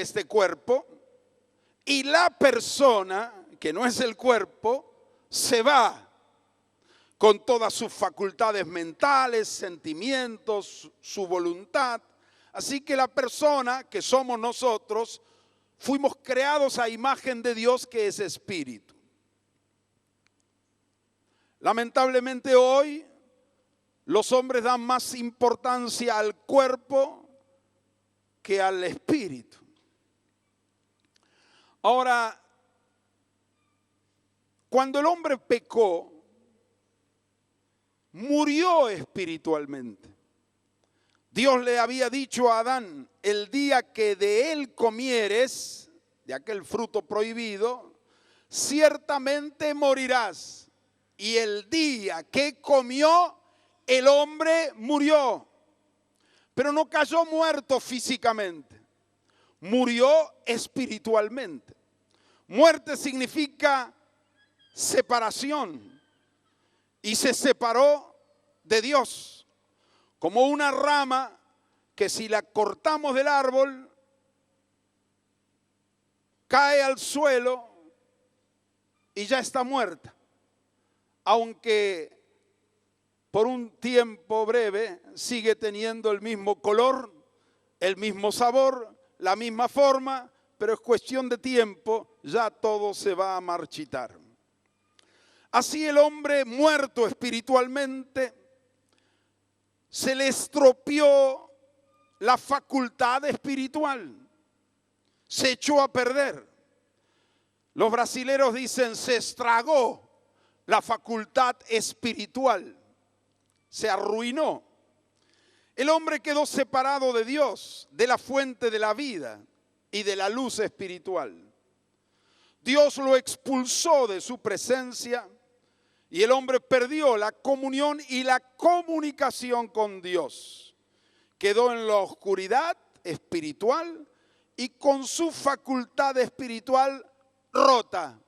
este cuerpo y la persona, que no es el cuerpo, se va con todas sus facultades mentales, sentimientos, su voluntad. Así que la persona que somos nosotros, fuimos creados a imagen de Dios, que es espíritu. Lamentablemente hoy los hombres dan más importancia al cuerpo que al espíritu. Ahora, cuando el hombre pecó, murió espiritualmente. Dios le había dicho a Adán: el día que de él comieres, de aquel fruto prohibido, ciertamente morirás. Y el día que comió, el hombre murió. Pero no cayó muerto físicamente, murió espiritualmente. Muerte significa separación. Y se separó de Dios, como una rama que si la cortamos del árbol, cae al suelo y ya está muerta. Aunque por un tiempo breve sigue teniendo el mismo color, el mismo sabor, la misma forma, pero es cuestión de tiempo, ya todo se va a marchitar. Así el hombre muerto espiritualmente, se le estropeó la facultad espiritual, se echó a perder. Los brasileros dicen: se estragó la facultad espiritual, se arruinó. El hombre quedó separado de Dios, de la fuente de la vida y de la luz espiritual. Dios lo expulsó de su presencia y el hombre perdió la comunión y la comunicación con Dios. Quedó en la oscuridad espiritual y con su facultad espiritual rota.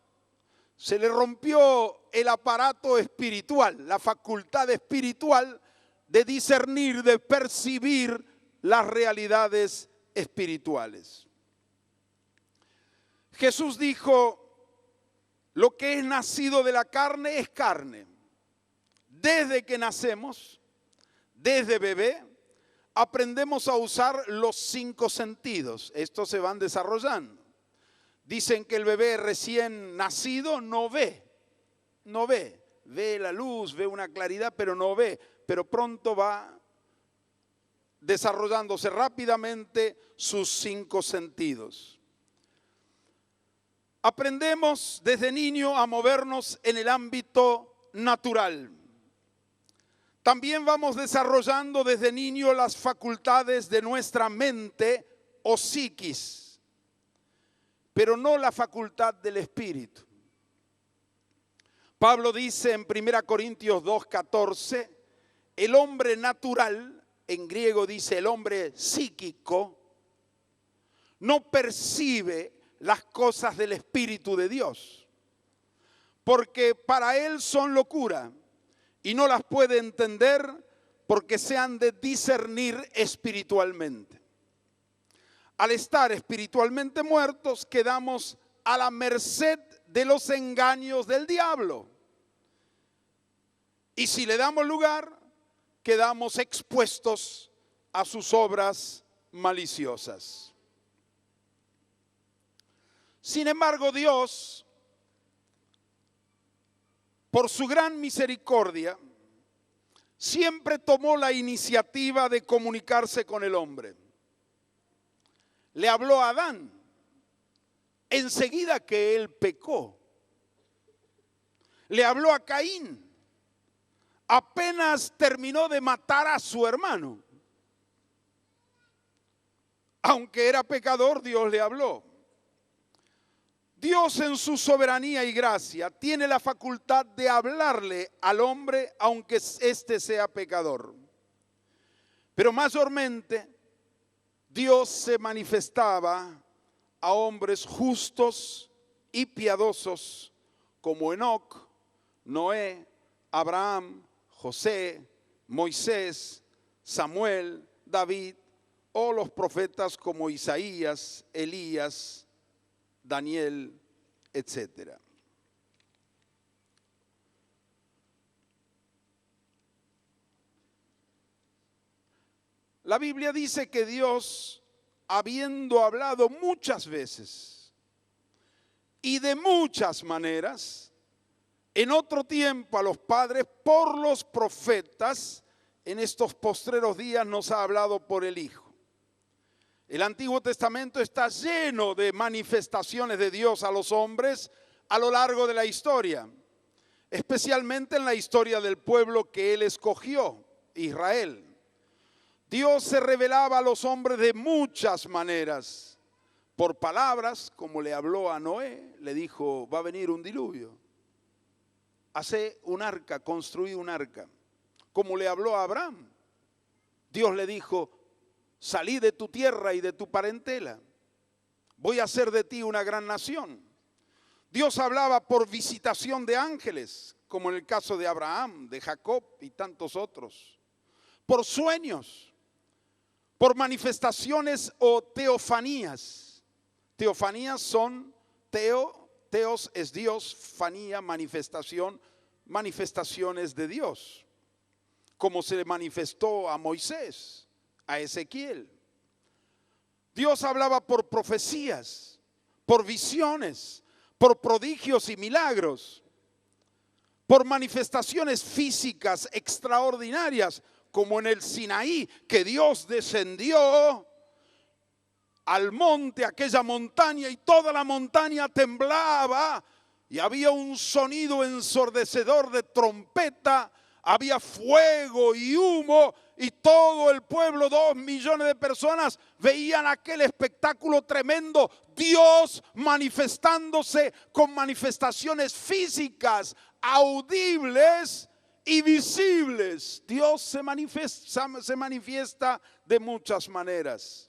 Se le rompió el aparato espiritual, la facultad espiritual de discernir, de percibir las realidades espirituales. Jesús dijo: lo que es nacido de la carne es carne. Desde que nacemos, desde bebé, aprendemos a usar los 5 sentidos. Estos se van desarrollando. Dicen que el bebé recién nacido no ve. Ve la luz, ve una claridad, pero no ve. Pero pronto va desarrollándose rápidamente sus 5 sentidos. Aprendemos desde niño a movernos en el ámbito natural. También vamos desarrollando desde niño las facultades de nuestra mente o psiquis, pero no la facultad del espíritu. Pablo dice en 1 Corintios 2:14, el hombre natural, en griego dice el hombre psíquico, no percibe las cosas del Espíritu de Dios, porque para él son locura y no las puede entender porque se han de discernir espiritualmente. Al estar espiritualmente muertos, quedamos a la merced de los engaños del diablo. Y si le damos lugar, quedamos expuestos a sus obras maliciosas. Sin embargo, Dios, por su gran misericordia, siempre tomó la iniciativa de comunicarse con el hombre. Le habló a Adán enseguida que él pecó. Le habló a Caín apenas terminó de matar a su hermano. Aunque era pecador, Dios le habló. Dios en su soberanía y gracia tiene la facultad de hablarle al hombre aunque éste sea pecador. Pero mayormente Dios se manifestaba a hombres justos y piadosos como Enoc, Noé, Abraham, José, Moisés, Samuel, David, o los profetas como Isaías, Elías, Daniel, etc. La Biblia dice que Dios, habiendo hablado muchas veces y de muchas maneras, en otro tiempo a los padres por los profetas, en estos postreros días nos ha hablado por el Hijo. El Antiguo Testamento está lleno de manifestaciones de Dios a los hombres a lo largo de la historia, especialmente en la historia del pueblo que Él escogió, Israel. Dios se revelaba a los hombres de muchas maneras, por palabras, como le habló a Noé, le dijo, va a venir un diluvio, hace un arca, construí un arca. Como le habló a Abraham, Dios le dijo, salí de tu tierra y de tu parentela, voy a hacer de ti una gran nación. Dios hablaba por visitación de ángeles, como en el caso de Abraham, de Jacob y tantos otros, por sueños, por manifestaciones o teofanías. Teofanías son teos es Dios, fanía, manifestación, manifestaciones de Dios, como se le manifestó a Moisés, a Ezequiel. Dios hablaba por profecías, por visiones, por prodigios y milagros, por manifestaciones físicas extraordinarias, como en el Sinaí, que Dios descendió al monte, aquella montaña, y toda la montaña temblaba, y había un sonido ensordecedor de trompeta, había fuego y humo, y todo el pueblo, 2 millones de personas, veían aquel espectáculo tremendo, Dios manifestándose con manifestaciones físicas, audibles y visibles. Dios se manifiesta de muchas maneras.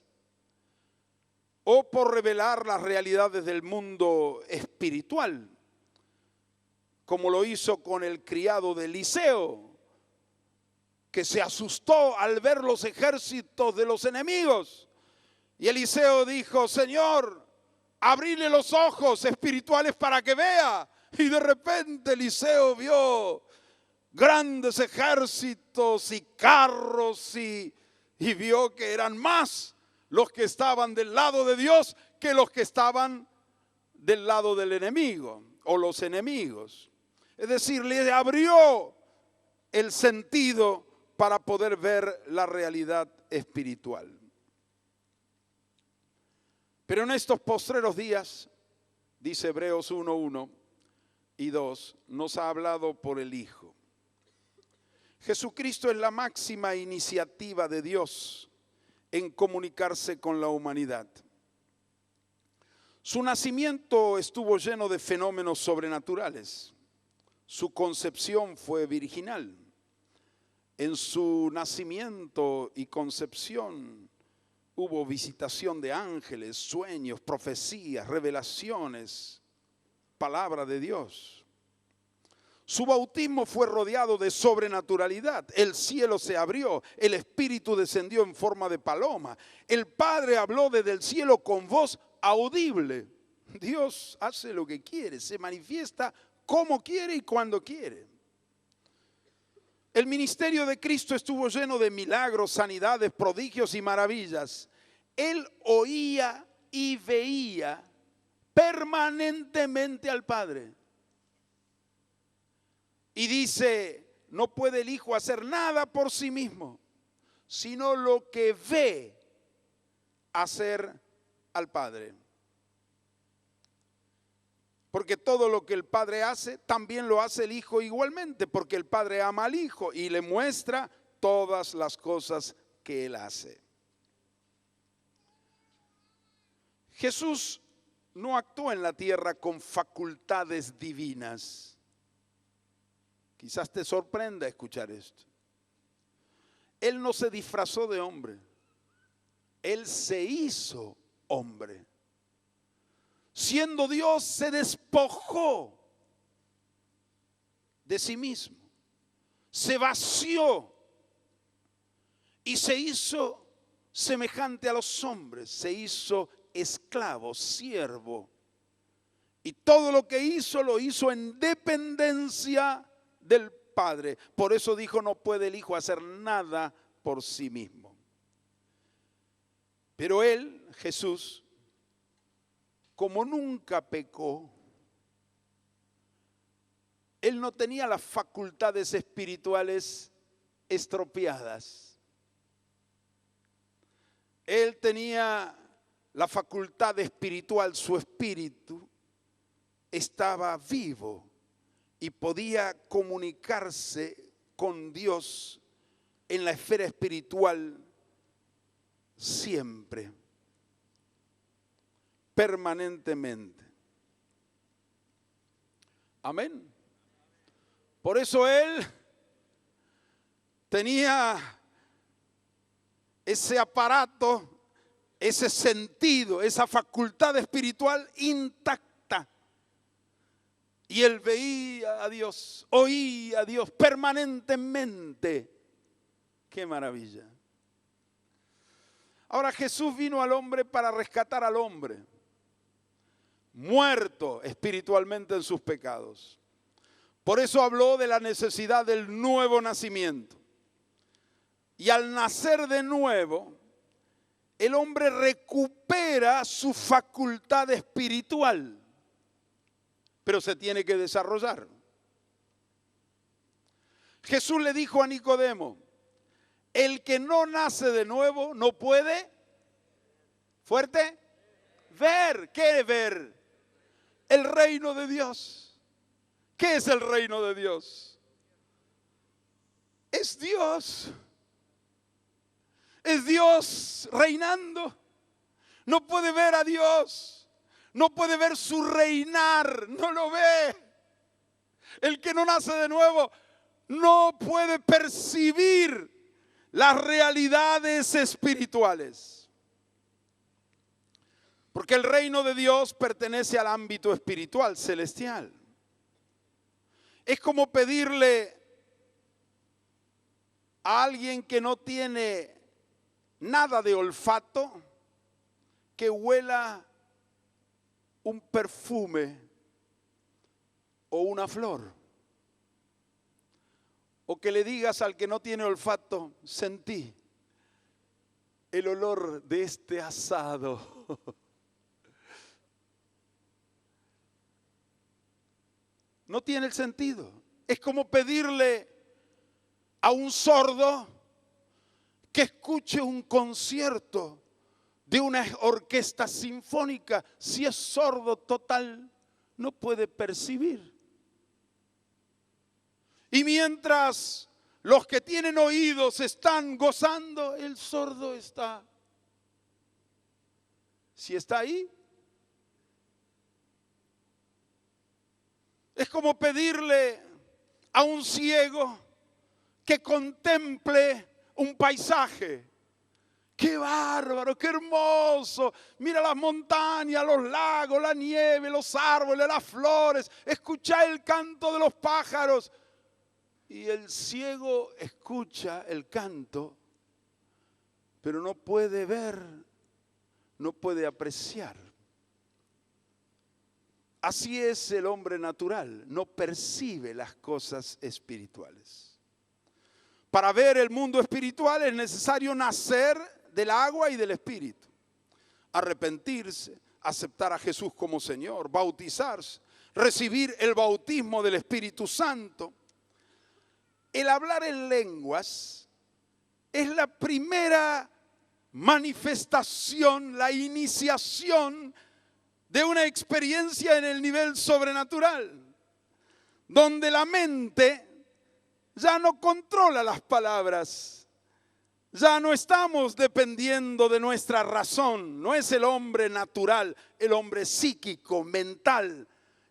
O por revelar las realidades del mundo espiritual, como lo hizo con el criado de Eliseo, que se asustó al ver los ejércitos de los enemigos. Y Eliseo dijo, Señor, abrile los ojos espirituales para que vea. Y de repente Eliseo vio grandes ejércitos y carros y vio que eran más los que estaban del lado de Dios que los que estaban del lado del enemigo o los enemigos. Es decir, le abrió el sentido para poder ver la realidad espiritual. Pero en estos postreros días, dice Hebreos 1:1 y 2, nos ha hablado por el Hijo. Jesucristo es la máxima iniciativa de Dios en comunicarse con la humanidad. Su nacimiento estuvo lleno de fenómenos sobrenaturales. Su concepción fue virginal. En su nacimiento y concepción hubo visitación de ángeles, sueños, profecías, revelaciones, palabra de Dios. Su bautismo fue rodeado de sobrenaturalidad. El cielo se abrió, el Espíritu descendió en forma de paloma. El Padre habló desde el cielo con voz audible. Dios hace lo que quiere, se manifiesta como quiere y cuando quiere. El ministerio de Cristo estuvo lleno de milagros, sanidades, prodigios y maravillas. Él oía y veía permanentemente al Padre. Y dice, no puede el Hijo hacer nada por sí mismo, sino lo que ve hacer al Padre. Porque todo lo que el Padre hace, también lo hace el Hijo igualmente, porque el Padre ama al Hijo y le muestra todas las cosas que Él hace. Jesús no actuó en la tierra con facultades divinas. Quizás te sorprenda escuchar esto. Él no se disfrazó de hombre. Él se hizo hombre. Siendo Dios, se despojó de sí mismo. Se vació y se hizo semejante a los hombres, se hizo esclavo, siervo. Y todo lo que hizo, lo hizo en dependencia del Padre. Por eso dijo, no puede el Hijo hacer nada por sí mismo. Pero Él, Jesús, como nunca pecó, Él no tenía las facultades espirituales estropeadas. Él tenía la facultad espiritual, su espíritu estaba vivo y podía comunicarse con Dios en la esfera espiritual siempre, permanentemente. Amén. Por eso Él tenía ese aparato, ese sentido, esa facultad espiritual intacta. Y Él veía a Dios, oía a Dios permanentemente. ¡Qué maravilla! Ahora Jesús vino al hombre para rescatar al hombre, muerto espiritualmente en sus pecados. Por eso habló de la necesidad del nuevo nacimiento. Y al nacer de nuevo, el hombre recupera su facultad espiritual, pero se tiene que desarrollar. Jesús le dijo a Nicodemo, el que no nace de nuevo no puede, fuerte, ver. ¿Qué ver? El reino de Dios. ¿Qué es el reino de Dios? Es Dios. Es Dios reinando. No puede ver a Dios. No puede ver su reinar. No lo ve. El que no nace de nuevo no puede percibir las realidades espirituales. Porque el reino de Dios pertenece al ámbito espiritual, celestial. Es como pedirle a alguien que no tiene nada de olfato que huela un perfume o una flor. O que le digas al que no tiene olfato, sentí el olor de este asado. No tiene el sentido. Es como pedirle a un sordo que escuche un concierto de una orquesta sinfónica. Si es sordo total, no puede percibir. Y mientras los que tienen oídos están gozando, el sordo está. Si está ahí, es como pedirle a un ciego que contemple un paisaje. ¡Qué bárbaro, qué hermoso! Mira las montañas, los lagos, la nieve, los árboles, las flores. Escucha el canto de los pájaros. Y el ciego escucha el canto, pero no puede ver, no puede apreciar. Así es el hombre natural, no percibe las cosas espirituales. Para ver el mundo espiritual es necesario nacer del agua y del espíritu. Arrepentirse, aceptar a Jesús como Señor, bautizarse, recibir el bautismo del Espíritu Santo. El hablar en lenguas es la primera manifestación, la iniciación de una experiencia en el nivel sobrenatural, donde la mente ya no controla las palabras, ya no estamos dependiendo de nuestra razón, no es el hombre natural, el hombre psíquico, mental.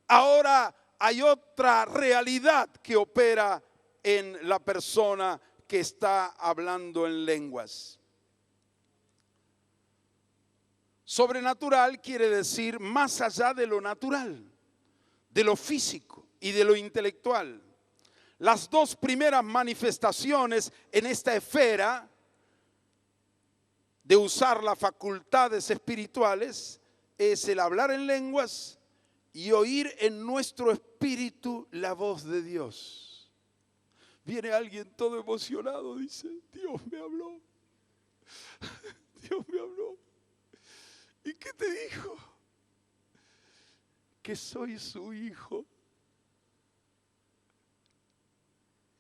Ahora hay otra realidad que opera en la persona que está hablando en lenguas. Sobrenatural quiere decir más allá de lo natural, de lo físico y de lo intelectual. Las dos primeras manifestaciones en esta esfera de usar las facultades espirituales es el hablar en lenguas y oír en nuestro espíritu la voz de Dios. Viene alguien todo emocionado, dice, Dios me habló. Dios me habló. ¿Y qué te dijo? Que soy su hijo.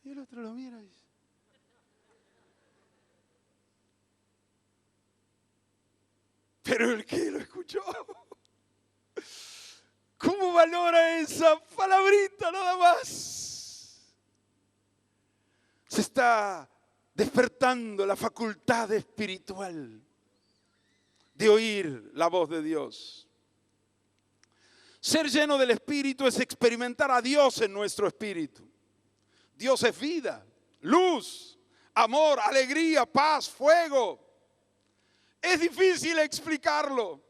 Y el otro lo mira y dice, pero el que lo escuchó, ¿cómo valora esa palabrita nada más? Se está despertando la facultad espiritual de oír la voz de Dios. Ser lleno del Espíritu es experimentar a Dios en nuestro espíritu. Dios es vida, luz, amor, alegría, paz, fuego. Es difícil explicarlo,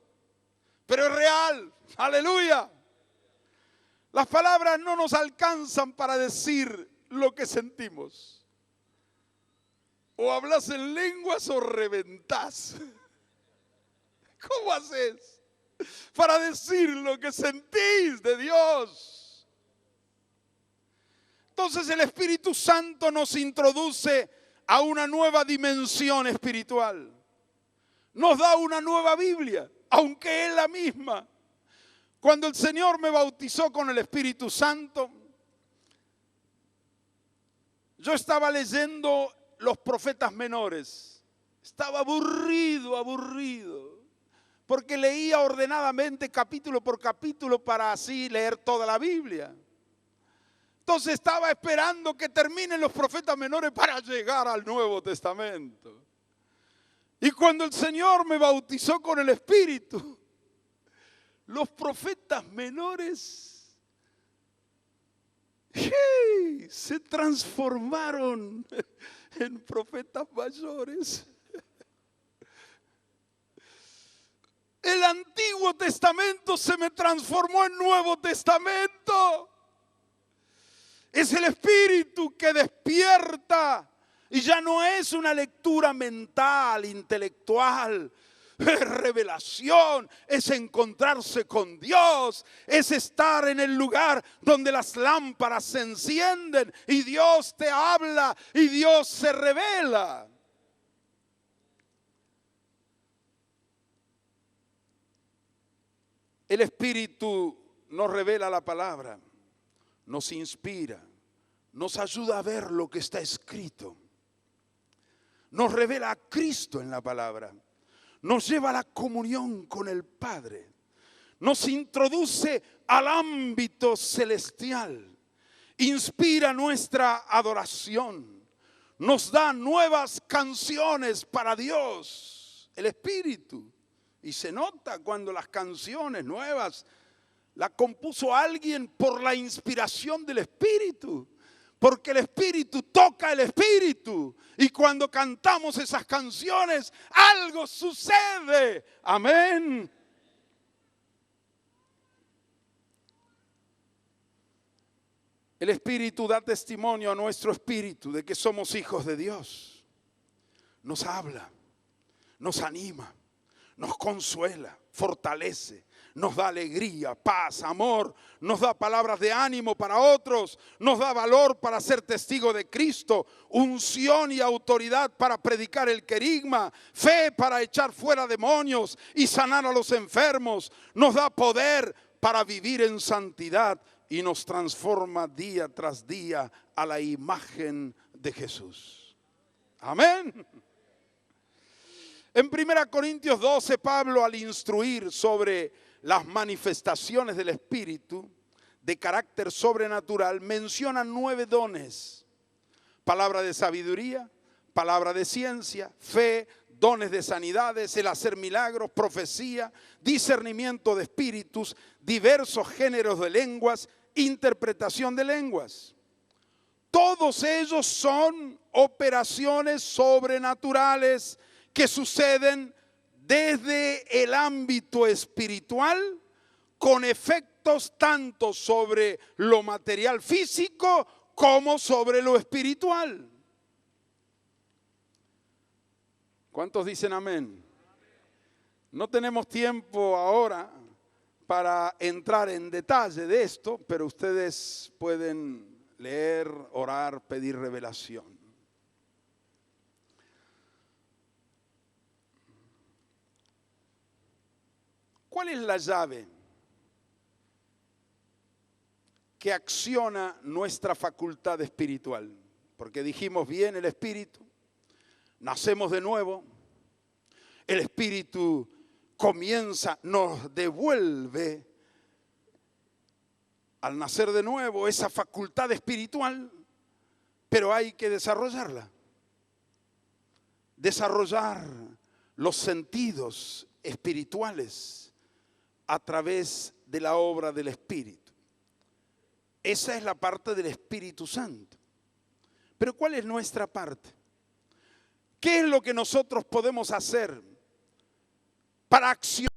pero es real. Aleluya. Las palabras no nos alcanzan para decir lo que sentimos. O hablas en lenguas o reventás. ¿Cómo haces para decir lo que sentís de Dios? Entonces el Espíritu Santo nos introduce a una nueva dimensión espiritual. Nos da una nueva Biblia, aunque es la misma. Cuando el Señor me bautizó con el Espíritu Santo, yo estaba leyendo los profetas menores. Estaba aburrido, porque leía ordenadamente capítulo por capítulo para así leer toda la Biblia. Entonces estaba esperando que terminen los profetas menores para llegar al Nuevo Testamento. Y cuando el Señor me bautizó con el Espíritu, los profetas menores se transformaron en profetas mayores. El Antiguo Testamento se me transformó en Nuevo Testamento. Es el Espíritu que despierta. Y ya no es una lectura mental, intelectual, es revelación, es encontrarse con Dios, es estar en el lugar donde las lámparas se encienden y Dios te habla y Dios se revela. El Espíritu nos revela la palabra, nos inspira, nos ayuda a ver lo que está escrito. Nos revela a Cristo en la palabra, nos lleva a la comunión con el Padre, nos introduce al ámbito celestial, inspira nuestra adoración, nos da nuevas canciones para Dios, el Espíritu. Y se nota cuando las canciones nuevas las compuso alguien por la inspiración del Espíritu. Porque el Espíritu toca el Espíritu. Y cuando cantamos esas canciones, algo sucede. Amén. El Espíritu da testimonio a nuestro espíritu de que somos hijos de Dios. Nos habla, nos anima, nos consuela, fortalece. Nos da alegría, paz, amor, nos da palabras de ánimo para otros, nos da valor para ser testigo de Cristo, unción y autoridad para predicar el querigma, fe para echar fuera demonios y sanar a los enfermos, nos da poder para vivir en santidad y nos transforma día tras día a la imagen de Jesús. Amén. En 1 Corintios 12, Pablo, al instruir sobre las manifestaciones del Espíritu de carácter sobrenatural, menciona 9 dones: palabra de sabiduría, palabra de ciencia, fe, dones de sanidades, el hacer milagros, profecía, discernimiento de espíritus, diversos géneros de lenguas, interpretación de lenguas. Todos ellos son operaciones sobrenaturales que suceden desde el ámbito espiritual, con efectos tanto sobre lo material físico como sobre lo espiritual. ¿Cuántos dicen amén? No tenemos tiempo ahora para entrar en detalle de esto, pero ustedes pueden leer, orar, pedir revelación. ¿Cuál es la llave que acciona nuestra facultad espiritual? Porque dijimos bien el Espíritu, nacemos de nuevo, el Espíritu comienza, nos devuelve al nacer de nuevo esa facultad espiritual, pero hay que desarrollarla. Desarrollar los sentidos espirituales a través de la obra del Espíritu. Esa es la parte del Espíritu Santo. Pero ¿cuál es nuestra parte? ¿Qué es lo que nosotros podemos hacer para accionar